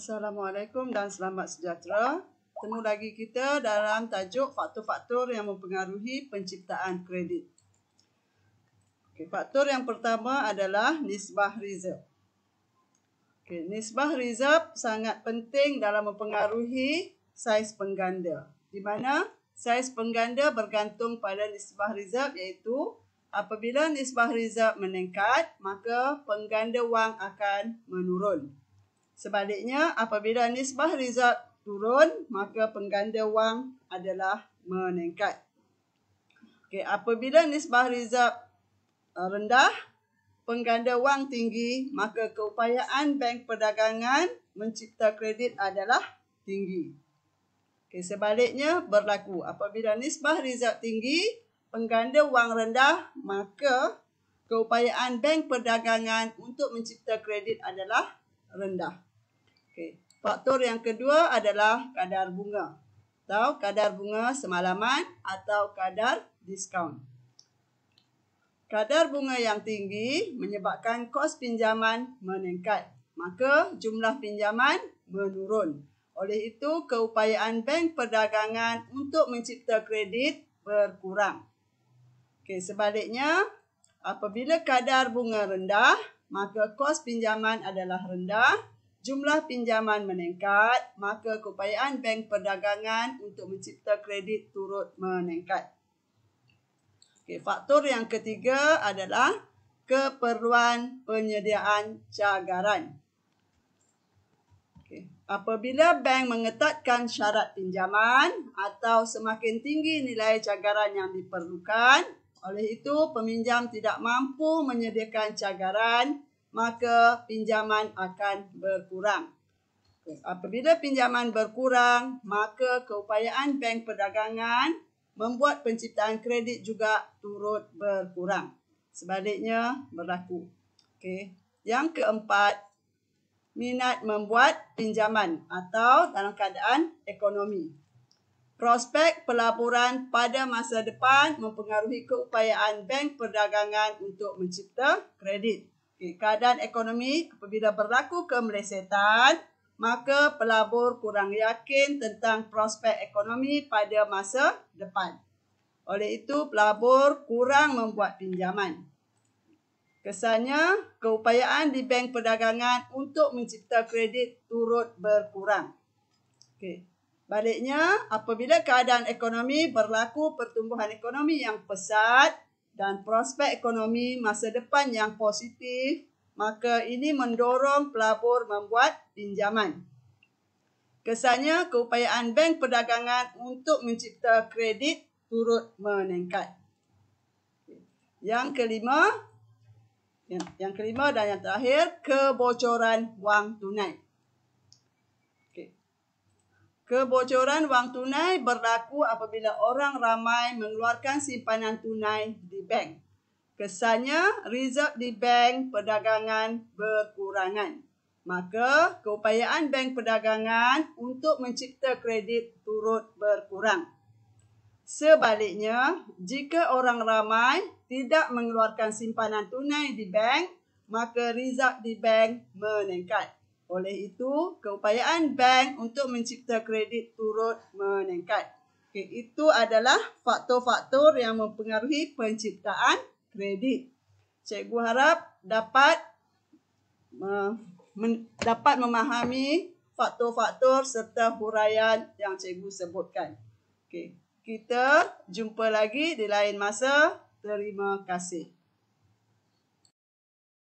Assalamualaikum dan selamat sejahtera. Temu lagi kita dalam tajuk faktor-faktor yang mempengaruhi penciptaan kredit. Faktor yang pertama adalah nisbah reserve. Nisbah reserve sangat penting dalam mempengaruhi saiz pengganda, di mana saiz pengganda bergantung pada nisbah reserve, iaitu apabila nisbah reserve meningkat, maka pengganda wang akan menurun. Sebaliknya, apabila nisbah reserve turun, maka pengganda wang adalah meningkat. Apabila nisbah reserve rendah, pengganda wang tinggi, maka keupayaan bank perdagangan mencipta kredit adalah tinggi. Sebaliknya berlaku, apabila nisbah reserve tinggi, pengganda wang rendah, maka keupayaan bank perdagangan untuk mencipta kredit adalah rendah. Faktor yang kedua adalah kadar bunga atau kadar bunga semalaman atau kadar diskaun. Kadar bunga yang tinggi menyebabkan kos pinjaman meningkat, maka jumlah pinjaman menurun. Oleh itu, keupayaan bank perdagangan untuk mencipta kredit berkurang. Sebaliknya, apabila kadar bunga rendah, maka kos pinjaman adalah rendah, jumlah pinjaman meningkat, maka keupayaan bank perdagangan untuk mencipta kredit turut meningkat. Faktor yang ketiga adalah keperluan penyediaan cagaran. Apabila bank mengetatkan syarat pinjaman atau semakin tinggi nilai cagaran yang diperlukan, oleh itu peminjam tidak mampu menyediakan cagaran, maka pinjaman akan berkurang. Apabila pinjaman berkurang, maka keupayaan bank perdagangan membuat penciptaan kredit juga turut berkurang. Sebaliknya berlaku. Yang keempat, minat membuat pinjaman atau dalam keadaan ekonomi. Prospek pelaburan pada masa depan mempengaruhi keupayaan bank perdagangan untuk mencipta kredit. Keadaan ekonomi apabila berlaku kemelesetan, maka pelabur kurang yakin tentang prospek ekonomi pada masa depan. Oleh itu, pelabur kurang membuat pinjaman. Kesannya, keupayaan di bank perdagangan untuk mencipta kredit turut berkurang. Baliknya, apabila keadaan ekonomi berlaku pertumbuhan ekonomi yang pesat dan prospek ekonomi masa depan yang positif, maka ini mendorong pelabur membuat pinjaman. Kesannya, keupayaan bank perdagangan untuk mencipta kredit turut meningkat. Yang kelima dan yang terakhir, kebocoran wang tunai. Kebocoran wang tunai berlaku apabila orang ramai mengeluarkan simpanan tunai di bank. Kesannya, reserve di bank perdagangan berkurangan. Maka, keupayaan bank perdagangan untuk mencipta kredit turut berkurang. Sebaliknya, jika orang ramai tidak mengeluarkan simpanan tunai di bank, maka reserve di bank meningkat. Oleh itu, keupayaan bank untuk mencipta kredit turut meningkat. Itu adalah faktor-faktor yang mempengaruhi penciptaan kredit. Cikgu harap dapat memahami faktor-faktor serta huraian yang cikgu sebutkan. Kita jumpa lagi di lain masa. Terima kasih.